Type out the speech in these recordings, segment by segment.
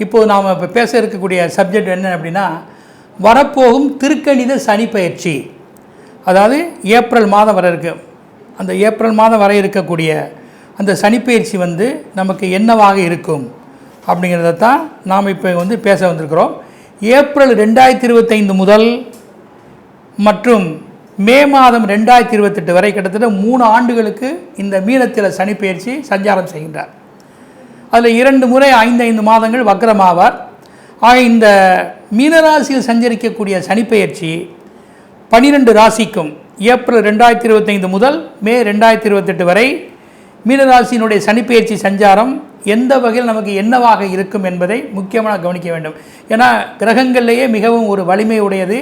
இப்போது நாம் இப்போ பேச இருக்கக்கூடிய சப்ஜெக்ட் என்ன அப்படின்னா, வரப்போகும் திருக்கணித சனி பயிற்சி. அதாவது ஏப்ரல் மாதம் வர இருக்குது. அந்த ஏப்ரல் மாதம் வர இருக்கக்கூடிய அந்த சனிப்பயிற்சி நமக்கு என்னவாக இருக்கும் அப்படிங்கிறத தான் நாம் இப்போ பேச வந்திருக்கிறோம். ஏப்ரல் 2025 முதல் மற்றும் மே மாதம் 2028 வரை கிட்டத்தட்ட 3 ஆண்டுகளுக்கு இந்த மீனத்தில் சனிப்பயிற்சி சஞ்சாரம் செய்கின்றார். அதில் 2 முறை 5 மாதங்கள் வக்ரமாவார். ஆக இந்த மீனராசியில் சஞ்சரிக்கக்கூடிய சனிப்பெயர்ச்சி 12 ராசிக்கும் ஏப்ரல் 2025 முதல் மே 2028 வரை மீனராசியினுடைய சனிப்பெயர்ச்சி சஞ்சாரம் எந்த வகையில் நமக்கு என்னவாக இருக்கும் என்பதை முக்கியமாக கவனிக்க வேண்டும். ஏன்னா கிரகங்கள்லேயே மிகவும் ஒரு வலிமை உடையது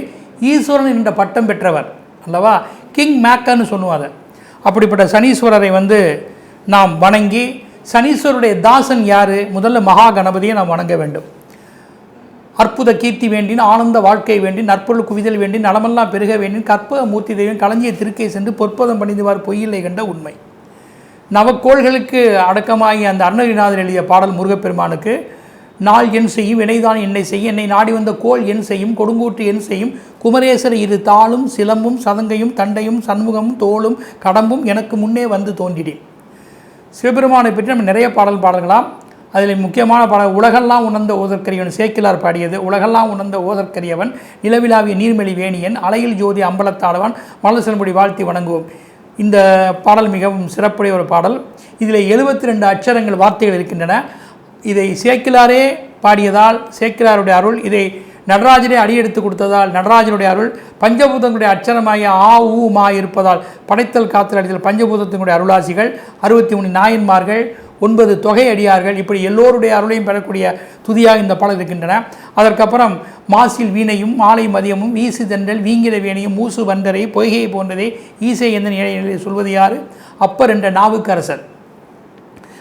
ஈஸ்வரன் என்ற பட்டம் பெற்றவர் அல்லவா, கிங் மேக்கர்னு சொல்லுவாங்க. அப்படிப்பட்ட சனீஸ்வரரை நாம் வணங்கி, சனீஸ்வருடைய தாசன் யார்? முதல்ல மகா கணபதியை நாம் வணங்க வேண்டும். அற்புத கீர்த்தி வேண்டின், ஆனந்த வாழ்க்கை வேண்டின், நற்பொருள் குவிதல் வேண்டின், நலமெல்லாம் பெருக வேண்டின், கற்பக மூர்த்தி தெய்வம் களஞ்சிய திருக்கை சென்று பொற்பதம் பணிந்துவார் பொய்யில்லை கண்ட உண்மை. நவக்கோள்களுக்கு அடக்கமாகி அந்த அருணகிரிநாதர் எழுதிய பாடல் முருகப்பெருமானுக்கு, நாள் என் செய்யும் வினைதான் என்னை செய்யும், என்னை நாடி வந்த கோள் என் செய்யும், கொடுங்கூற்று என் செய்யும், குமரேசர் இரு தாளும் சிலம்பும் சதங்கையும் தண்டையும் சண்முகமும் தோளும் கடம்பும் எனக்கு முன்னே வந்து தோன்றினேன். சிவபெருமானை பற்றி நம்ம நிறைய பாடல்களாம். அதில் முக்கியமான பாடல் உலகெல்லாம் உணர்ந்த ஓதற்கரியவன் சேக்கிலார் பாடியது. உலகெல்லாம் உணர்ந்த ஓதற்கரியவன் நிலவிலாவிய நீர்மெளி வேணியன் அலையில் ஜோதி அம்பலத்தாடவன் மலர் செல்படி வாழ்த்தி வணங்குவோம். இந்த பாடல் மிகவும் சிறப்புடைய ஒரு பாடல். இதில் 72 அட்சரங்கள் வார்த்தைகள் இருக்கின்றன. இதை சேக்கிலாரே பாடியதால் சேக்கிலாருடைய அருள், இதை நடராஜனே அடியெடுத்து கொடுத்ததால் நடராஜனுடைய அருள், பஞ்சபூதங்களுடைய அட்சரமாகிய ஆ ஊ மா இருப்பதால் படைத்தல் காத்தல் அடித்தல் பஞ்சபூதத்தினுடைய அருளாசிகள், 63 நாயன்மார்கள், 9 தொகை அடியார்கள், இப்படி எல்லோருடைய அருளையும் பெறக்கூடிய துதியாக இந்த பாடல் இருக்கின்றன. அதற்கப்புறம் மாசில் வீணையும் மாலை மதியமும் வீசு தென்றல் வீங்கிட வேணையும் மூசு வந்தரை பொய்கையை போன்றதை ஈசை எந்த நிலையை சொல்வது யார்? அப்பர் என்ற நாவுக்கரசர்.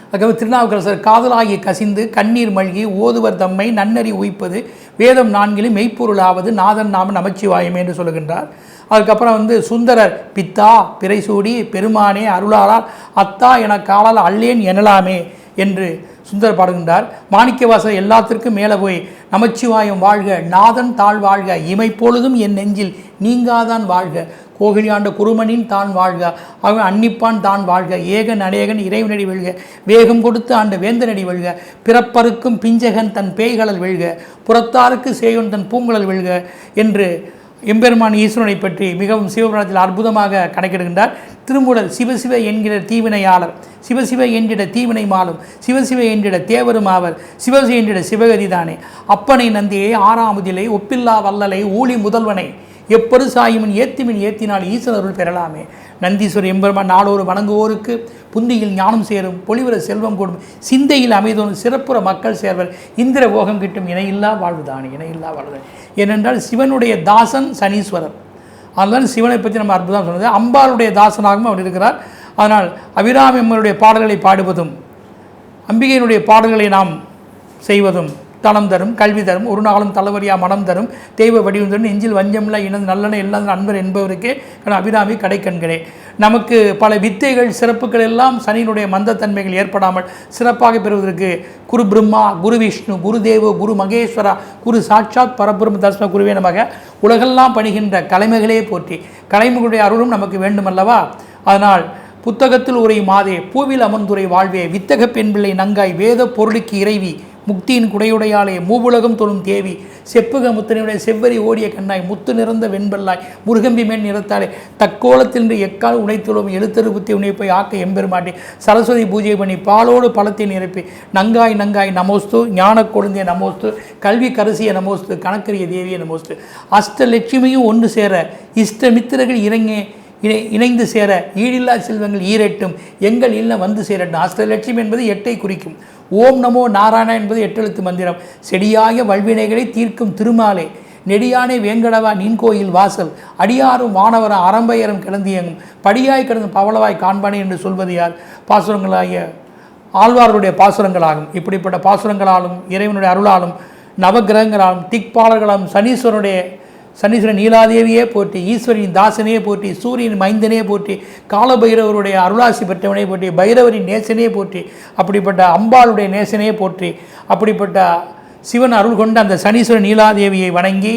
அதுக்கப்புறம் திருநாவுக்கரசர் காதலாகி கசிந்து கண்ணீர் மல்கி ஓதுவர் தம்மை நன்னறி உய்ப்பது வேதம் 4 மெய்ப்பொருளாவது நாதன் நாம நமச்சிவாயமே என்று சொல்லுகின்றார். அதுக்கப்புறம் சுந்தரர் பித்தா பிறைசூடி பெருமானே அருளாளால் அத்தா என காலால் அல்லேன் எனலாமே என்று சுந்தரர் பாடுகின்றார். மாணிக்கவாசர் எல்லாத்திற்கும் மேலே போய் நமச்சிவாயம் வாழ்க நாதன் தாழ் வாழ்க இமைப்பொழுதும் என் நெஞ்சில் நீங்காதான் வாழ்க கோகிலியாண்ட குருமனின் தான் வாழ்க அவன் அன்னிப்பான் தான் வாழ்க ஏகன் அநேகன் இறைவனடி வெல்க வேகம் கொடுத்து ஆண்ட வேந்தனடி வெல்க பிறப்பருக்கும் பிஞ்சகன் தன் பேய்களல் வெல்க புறத்தாருக்கு சேயோன் தன் பூங்குழல் வெல்க என்று எம்பெருமான் ஈஸ்வரனை பற்றி மிகவும் சிவபுராணத்தில் அற்புதமாக கணக்கிடுகின்றார். திருமூலர் சிவசிவ என்கிற தீவினையாளர், சிவசிவ என்றிட தீவினை மாலும், சிவசிவ என்றிட தேவரும் ஆவர், சிவசி என்றிட சிவகதிதானே, அப்பனை நந்தியை ஆறாமுதிலை ஒப்பில்லா வல்லலை ஊழி முதல்வனை எப்பொரு சாயுமின் ஏத்திமின் ஏத்தினால் ஈஸ்வரருள் பெறலாமே. நந்தீஸ்வரர் எம்பெருமான் நாளோரு வணங்குவோருக்கு புந்தியில் ஞானம் சேரும் பொலிவர செல்வம் கூடும் சிந்தையில் அமைதோனும் சிறப்புற மக்கள் சேர்வர் இந்திர போகம் கிட்டும் இணையில்லா வாழ்வுதானே இணையில்லா வாழ்வுதானே. ஏனென்றால் சிவனுடைய தாசன் சனீஸ்வரர். அதனால் சிவனை பற்றி நம்ம அற்புதம் சொன்னது. அம்பாளுடைய தாசனாகவும் அவர் இருக்கிறார். அதனால் அபிராமி அம்மனுடைய பாடல்களை பாடுவதும் அம்பிகையினுடைய பாடல்களை நாம் செய்வதும் தனம் தரும் கல்வி தரும் ஒரு நாளும் தலைவரியா மனம் தரும் தெய்வ வடிவம் தரும் நெஞ்சில் வஞ்சமில்ல இனது நல்லன எல்லா நண்பர் என்பவருக்கே அபிராமி கடைக்கண்களே. நமக்கு பல வித்தைகள் சிறப்புகள் எல்லாம் சனியினுடைய மந்தத்தன்மைகள் ஏற்படாமல் சிறப்பாக பெறுவதற்கு குரு பிரம்மா குரு விஷ்ணு குரு தேவோ குரு மகேஸ்வரா குரு சாட்சாத் பரபிரம்ம தஸ்ம குருவே நமக உலகெல்லாம் பணிகின்ற கலைமைகளே போற்றி கலைமைகளுடைய அருளும் நமக்கு வேண்டுமல்லவா. அதனால் புத்தகத்தில் உரை மாதே பூவில் அமர்ந்துரை வாழ்வே வித்தக பெண் பிள்ளை நங்காய் வேத பொருளுக்கு இறைவி முக்தியின் குடையுடையாலே மூவுலகம் தொழும் தேவி செப்புக முத்தனையுடைய செவ்வரி ஓடிய கண்ணாய் முத்து நிறந்த வெண்பல்லாய் முருகம்பி மேல் நிறத்தாலே தக்கோலத்தின்று எக்கால் உடைத்துழும் எழுத்தரு புத்தி உணைப்பை ஆக்க எம்பெருமாட்டி சரஸ்வதி பூஜை பண்ணி பாலோடு பழத்தை நிரப்பி நங்காய் நங்காய் நமோஸ்து ஞான கொழுந்திய நமோஸ்து கல்வி கரசிய நமோஸ்து கணக்கரிய தேவிய நமோஸ்து அஷ்டலட்சுமியும் ஒன்று சேர இஷ்டமித்திரர்கள் இணைந்து சேர ஈடில்லா செல்வங்கள் ஈரெட்டும் எங்கள் இல்லம் வந்து சேரட்டும். அஷ்டலட்சுமி என்பது 8ஐ குறிக்கும். ஓம் நமோ நாராயணா என்பது 8 எழுத்து மந்திரம். செடியாய வல்வினைகளை தீர்க்கும் திருமாலே நெடியானே வேங்கடவா நின் கோயில் வாசல் அடியாரும் வானவரம் அரம்பையரும் கிளந்தியங்கும் படியாய் கிடந்து பவளவாய் காண்பானே என்று சொல்வது யார்? பாசுரங்களாகிய ஆழ்வார்களுடைய பாசுரங்களாகும். இப்படிப்பட்ட பாசுரங்களாலும் இறைவனுடைய அருளாலும் நவகிரகங்களாலும் திக்பாலர்களாலும் சனீஸ்வரன் நீலாதேவியே போற்றி ஈஸ்வரின் தாசனையே போற்றி சூரியன் மைந்தனே போற்றி காலபைரவருடைய அருளாசி பெற்றவனே போற்றி பைரவரின் நேசனையே போற்றி அப்படிப்பட்ட அம்பாளுடைய நேசனையே போற்றி அப்படிப்பட்ட சிவன் அருள் கொண்ட அந்த சனீஸ்வரன் நீலாதேவியை வணங்கி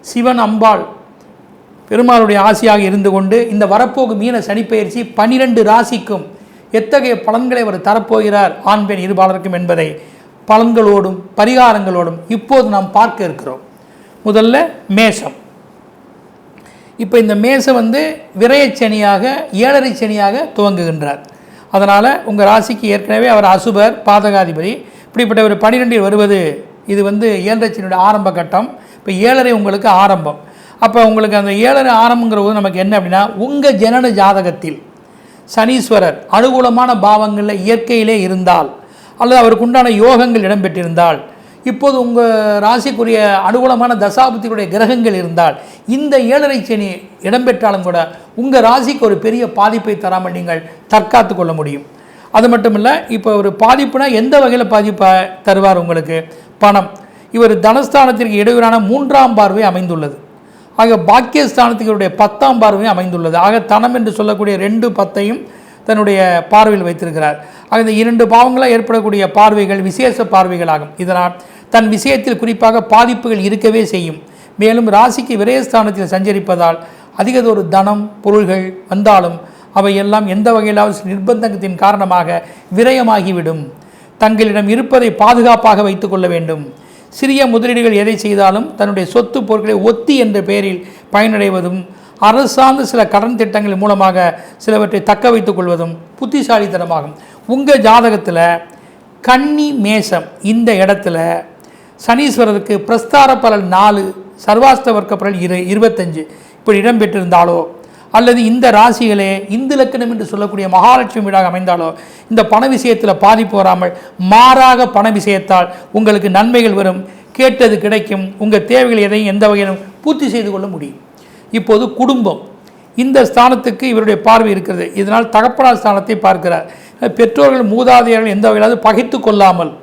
சிவன் அம்பாள் பெருமாளுடைய ஆசியாக இருந்து கொண்டு இந்த வரப்போகும் மீன சனிப்பெயர்ச்சி 12 ராசிக்கும் எத்தகைய பலன்களை அவர் தரப்போகிறார் ஆண் பெண் இருபாலருக்கும் என்பதை பலன்களோடும் பரிகாரங்களோடும் இப்போது நாம் பார்க்க இருக்கிறோம். முதல்ல மேஷம். இப்போ இந்த மேஷம் விரயச்சனியாக 7.5 சனியாக துவங்குகின்றார். அதனால் உங்கள் ராசிக்கு ஏற்கனவே அவர் அசுபர் பாதகாதிபதி. இப்படிப்பட்ட ஒரு 12 வருவது இது 7.5 சனியுடைய ஆரம்ப கட்டம். இப்போ 7.5 உங்களுக்கு ஆரம்பம். அப்போ உங்களுக்கு அந்த 7.5 ஆரம்பங்கிற போது நமக்கு என்ன அப்படின்னா, உங்கள் ஜனன ஜாதகத்தில் சனீஸ்வரர் அனுகூலமான பாவங்களில் இயற்கையிலே இருந்தால் அல்லது அவருக்கு உண்டான யோகங்கள் இடம்பெற்றிருந்தால், இப்போது உங்கள் ராசிக்குரிய அனுகூலமான தசாபுத்தியுடைய கிரகங்கள் இருந்தால், இந்த 7.5 சனி இடம்பெற்றாலும் கூட உங்கள் ராசிக்கு ஒரு பெரிய பாதிப்பை தராமல் நீங்கள் தற்காத்து கொள்ள முடியும். அது மட்டும் இல்லை, இப்போ ஒரு பாதிப்புனா எந்த வகையில் பாதிப்பை தருவார் உங்களுக்கு? பணம். இவர் தனஸ்தானத்திற்கு இடையூறான 3ஆம் பார்வை அமைந்துள்ளது. ஆக பாக்கியஸ்தானத்துக்கு இவருடைய 10ஆம் பார்வை அமைந்துள்ளது. ஆக தனம் என்று சொல்லக்கூடிய 2 10ஐயும் தன்னுடைய பார்வையில் வைத்திருக்கிறார். ஆக இந்த 2 பாவங்களாக ஏற்படக்கூடிய பார்வைகள் விசேஷ பார்வைகளாகும். இதனால் தன் விஷயத்தில் குறிப்பாக பாதிப்புகள் இருக்கவே செய்யும். மேலும் ராசிக்கு விரயஸ்தானத்தில் சஞ்சரிப்பதால் அதிகதொரு தனம் பொருள்கள் வந்தாலும் அவையெல்லாம் எந்த வகையிலாவது நிர்பந்தத்தின் காரணமாக விரயமாகிவிடும். தங்களிடம் இருப்பதை பாதுகாப்பாக வைத்துக் கொள்ள வேண்டும். சிறிய முதலீடுகள் எதை செய்தாலும் தன்னுடைய சொத்து பொருட்களை ஒத்தி என்ற பெயரில் பயனடைவதும், அரசார்ந்த சில கடன் திட்டங்கள் மூலமாக சிலவற்றை தக்க வைத்துக் கொள்வதும் புத்திசாலித்தனமாகும். உங்கள் ஜாதகத்தில் கன்னி மேஷம் இந்த இடத்துல சனீஸ்வரருக்கு பிரஸ்தார பலன் 4 சர்வாஸ்த வர்க்க பலன் 25 இப்படி இடம்பெற்றிருந்தாலோ, அல்லது இந்த ராசிகளே இந்து லக்கணம் என்று சொல்லக்கூடிய மகாலட்சுமி வீடாக அமைந்தாலோ இந்த பண விஷயத்தில் பாதிப்பு வராமல் மாறாக பண விஷயத்தால் உங்களுக்கு நன்மைகள் வரும், கேட்டது கிடைக்கும், உங்கள் தேவைகள் எதையும் எந்த வகையிலும் பூர்த்தி செய்து கொள்ள முடியும். இப்போது குடும்பம். இந்த ஸ்தானத்துக்கு இவருடைய பார்வை இருக்கிறது. இதனால் தகப்பனார் ஸ்தானத்தை பார்க்கிறார். பெற்றோர்கள் மூதாதையர்கள் எந்த வகையிலாவது பகைத்து கொள்ளாமல்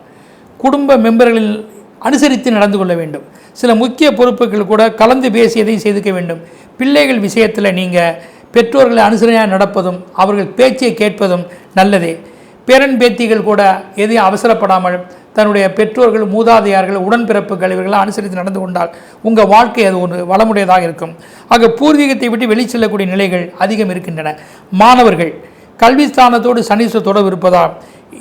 குடும்ப மெம்பர்களில் அனுசரித்து நடந்து கொள்ள வேண்டும். சில முக்கிய பொறுப்புகள் கூட கலந்து பேசியதை செய்துக்க வேண்டும். பிள்ளைகள் விஷயத்தில் நீங்கள் பெற்றோர்களை அனுசரணையாக நடப்பதும் அவர்கள் பேச்சை கேட்பதும் நல்லதே. பேரன் பேத்திகள் கூட எதையும் அவசரப்படாமல் தன்னுடைய பெற்றோர்கள் மூதாதையார்கள் உடன்பிறப்புகள் இவர்களாம் அனுசரித்து நடந்து கொண்டால் உங்கள் வாழ்க்கை அது ஒரு வளமுடையதாக இருக்கும். ஆக பூர்வீகத்தை விட்டு வெளி செல்லக்கூடிய நிலைகள் அதிகம் இருக்கின்றன. மாணவர்கள் கல்வி ஸ்தானத்தோடு சனீஸ்வரர் தொடர்பு இருப்பதால்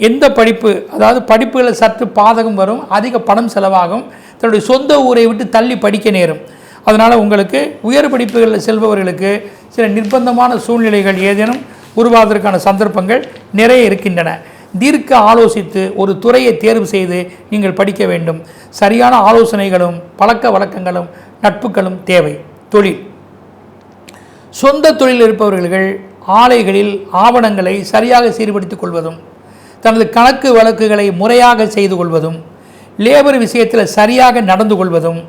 எந்த படிப்பு, அதாவது படிப்புகளில் சற்று பாதகம் வரும், அதிக பணம் செலவாகும், தன்னுடைய சொந்த ஊரை விட்டு தள்ளி படிக்க நேரும். அதனால் உங்களுக்கு உயர் படிப்புகளில் செல்பவர்களுக்கு சில நிர்பந்தமான சூழ்நிலைகள் ஏதேனும் உருவாவதற்கான சந்தர்ப்பங்கள் நிறைய இருக்கின்றன. தீர்க்க ஆலோசித்து ஒரு துறையை தேர்வு செய்து நீங்கள் படிக்க வேண்டும். சரியான ஆலோசனைகளும் பழக்க வழக்கங்களும் நட்புகளும் தேவை. தொழில். சொந்த தொழில் இருப்பவர்கள் ஆலைகளில் ஆவணங்களை சரியாக சீர்படுத்திக் கொள்வதும், தனது கணக்கு வழக்குகளை முறையாக செய்து கொள்வதும், லேபர் விஷயத்தில் சரியாக நடந்து கொள்வதும்,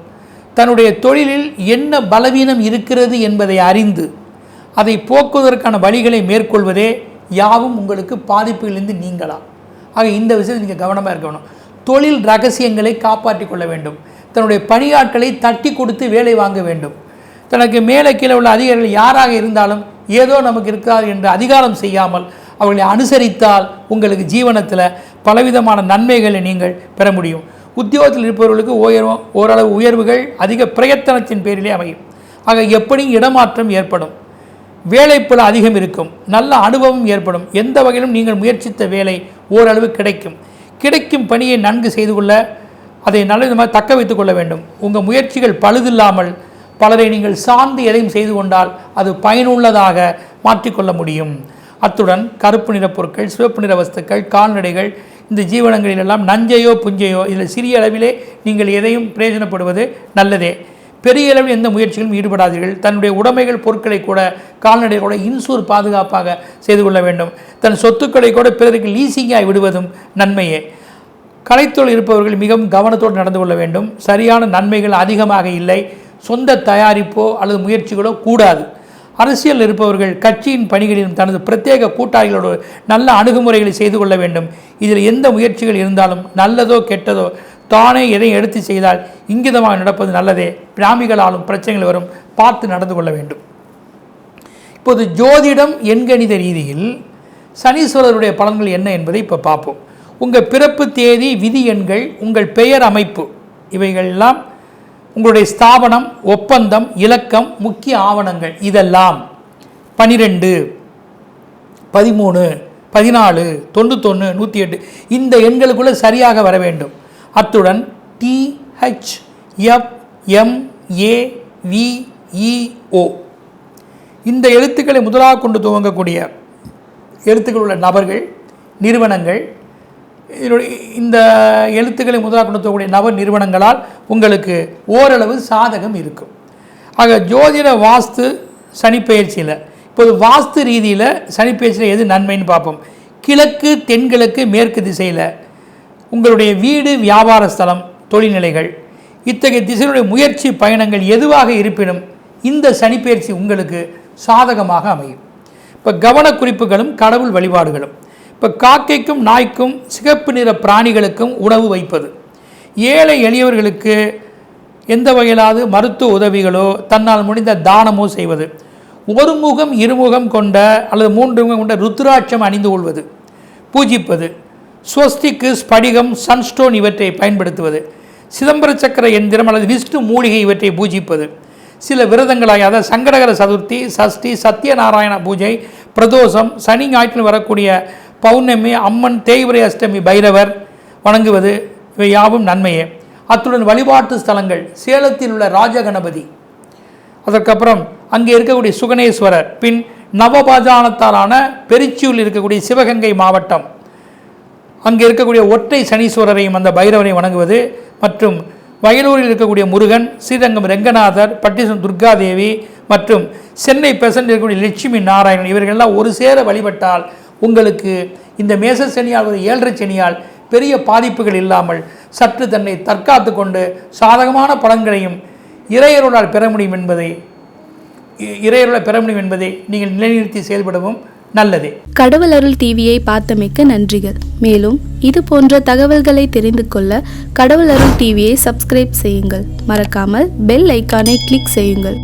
தன்னுடைய தொழிலில் என்ன பலவீனம் இருக்கிறது என்பதை அறிந்து அதை போக்குவதற்கான வழிகளை மேற்கொள்வதே யாவும் உங்களுக்கு பாதிப்புகளிலிருந்து நீங்கலாம். ஆக இந்த விஷயத்தில் நீங்கள் கவனமாக இருக்கணும். தொழில் ரகசியங்களை காப்பாற்றி கொள்ள வேண்டும். தன்னுடைய பணியாட்களை தட்டி கொடுத்து வேலை வாங்க வேண்டும். தனக்கு மேலே கீழே உள்ள அதிகாரிகள் யாராக இருந்தாலும் ஏதோ நமக்கு இருக்காது என்று அதிகாரம் செய்யாமல் அவர்களை அனுசரித்தால் உங்களுக்கு ஜீவனத்தில் பலவிதமான நன்மைகளை நீங்கள் பெற முடியும். உத்தியோகத்தில் இருப்பவர்களுக்கு ஓரளவு உயர்வுகள் அதிக பிரயத்தனத்தின் பேரிலே அமையும். ஆக எப்படியும் இடமாற்றம் ஏற்படும், வேலைப்பளு அதிகம் இருக்கும், நல்ல அனுபவம் ஏற்படும். எந்த வகையிலும் நீங்கள் முயற்சித்த வேலை ஓரளவு கிடைக்கும் பணியை நன்கு செய்து கொள்ள அதை நல்ல விதமாக தக்க வைத்துக் கொள்ள வேண்டும். உங்கள் முயற்சிகள் பழுதில்லாமல் பலரை நீங்கள் சார்ந்து எதையும் செய்து கொண்டால் அது பயனுள்ளதாக மாற்றிக்கொள்ள முடியும். அத்துடன் கருப்பு நிற பொருட்கள், சிவப்பு நிற வஸ்துக்கள், கால்நடைகள், இந்த ஜீவனங்களிலெல்லாம் நஞ்சையோ புஞ்சையோ இதில் சிறிய அளவிலே நீங்கள் எதையும் பிரயோஜனப்படுவது நல்லதே. பெரிய அளவில் எந்த முயற்சிகளும் ஈடுபடாதீர்கள். தன்னுடைய உடைமைகள் பொருட்களை கூட கால்நடை கூட இன்சூர் பாதுகாப்பாக செய்து கொள்ள வேண்டும். தன் சொத்துக்களை கூட பிறருக்கு லீசிங்காய் விடுவதும் நன்மையே. கலைத்தொழில் இருப்பவர்கள் மிகவும் கவனத்தோடு நடந்து கொள்ள வேண்டும். சரியான நன்மைகள் அதிகமாக இல்லை. சொந்த தயாரிப்போ அல்லது முயற்சிகளோ கூடாது. அரசியல் இருப்பவர்கள் கட்சியின் பணிகளிலும் தனது பிரத்யேக கூட்டாளிகளோடு நல்ல அணுகுமுறைகளை செய்து கொள்ள வேண்டும். இதில் எந்த முயற்சிகள் இருந்தாலும் நல்லதோ கெட்டதோ தானே எதையும் எடுத்து செய்தால் இங்கிதமாக நடப்பது நல்லதே. பிராமிகளாலும் பிரச்சனைகள் வரும், பார்த்து நடந்து கொள்ள வேண்டும். இப்போது ஜோதிடம் எண்கணித ரீதியில் சனீஸ்வரருடைய பலன்கள் என்ன என்பதை இப்போ பார்ப்போம். உங்கள் பிறப்பு தேதி, விதி எண்கள், உங்கள் பெயர் அமைப்பு இவைகளெல்லாம் உங்களுடைய ஸ்தாபனம், ஒப்பந்தம், இலக்கம், முக்கிய ஆவணங்கள் இதெல்லாம் 12, 13, 14, 91, 108 இந்த எண்களுக்குள்ளே சரியாக வர வேண்டும். அத்துடன் THFMAVEO இந்த எழுத்துக்களை முதலாக கொண்டு துவங்கக்கூடிய எழுத்துக்கள் உள்ள நபர்கள், நிறுவனங்கள், இந்த எழுத்துக்களை முதலாக கொண்டு துவங்கக்கூடிய நபர் நிறுவனங்களால் உங்களுக்கு ஓரளவு சாதகம் இருக்கும். ஆக ஜோதிட வாஸ்து சனிப்பெயர்ச்சியில் இப்போது வாஸ்து ரீதியில் சனிப்பெயர்ச்சியில் எது நன்மைன்னு பார்ப்போம். கிழக்கு, தென்கிழக்கு, மேற்கு திசையில் உங்களுடைய வீடு, வியாபார ஸ்தலம், தொழில்நிலைகள் இத்தகைய திசையுடைய முயற்சி பயணங்கள் எதுவாக இருப்பினும் இந்த சனிப்பெயர்ச்சி உங்களுக்கு சாதகமாக அமையும். இப்போ கவனக்குறிப்புகளும் கடவுள் வழிபாடுகளும். இப்போ காக்கைக்கும் நாய்க்கும் சிகப்பு நிற பிராணிகளுக்கும் உணவு வைப்பது, ஏழை எளியவர்களுக்கு எந்த வகையிலாவது மருத்துவ உதவிகளோ தன்னால் முடிந்த தானமோ செய்வது, ஒரு முகம் இருமுகம் கொண்ட அல்லது 3 முகம் கொண்ட ருத்ராட்சம் அணிந்து கொள்வது, பூஜிப்பது, ஸ்வஸ்திக்கு, ஸ்படிகம், சன்ஸ்டோன் இவற்றை பயன்படுத்துவது, சிதம்பர சக்கர எந்திரம் அல்லது விஷ்ணு மூலிகை இவற்றை பூஜிப்பது, சில விரதங்களாக அதாவது சங்கடகர சதுர்த்தி, சஷ்டி, சத்யநாராயண பூஜை, பிரதோஷம், சனி ஞாயிற்றில் வரக்கூடிய பௌர்ணமி, அம்மன், தேய்பிரை அஷ்டமி, பைரவர் வணங்குவது இவை யாவும் நன்மையே. அத்துடன் வழிபாட்டு ஸ்தலங்கள் சேலத்தில் உள்ள ராஜகணபதி, அதற்கப்புறம் அங்கே இருக்கக்கூடிய சுகனேஸ்வரர், பின் நவபாஜானத்தாலான பெரிச்சியூரில் இருக்கக்கூடிய சிவகங்கை மாவட்டம் அங்கே இருக்கக்கூடிய ஒற்றை சனீஸ்வரரையும் அந்த பைரவரையும் வணங்குவது, மற்றும் வயலூரில் இருக்கக்கூடிய முருகன், ஸ்ரீரங்கம் ரெங்கநாதர், பட்டினம் துர்காதேவி மற்றும் சென்னை பெசன்ட் இருக்கக்கூடிய லட்சுமி நாராயணன் இவர்களெல்லாம் ஒரு சேர வழிபட்டால் உங்களுக்கு இந்த மேச சனியால் ஒரு 7.5 சனியால் பெரிய பாதிப்புகள் இல்லாமல் சற்று தன்னை தற்காத்து கொண்டு சாதகமான பலன்களையும் இறையருளால் பெற முடியும் என்பதை நீங்கள் நிலைநிறுத்தி செயல்படவும் நல்லதே. கடவுள் அருள் டிவியை பார்த்தமைக்கு நன்றிகள். மேலும் இது போன்ற தகவல்களை தெரிந்து கொள்ள கடவுள் அருள் டிவியை சப்ஸ்கிரைப் செய்யுங்கள். மறக்காமல் பெல் ஐக்கானை கிளிக் செய்யுங்கள்.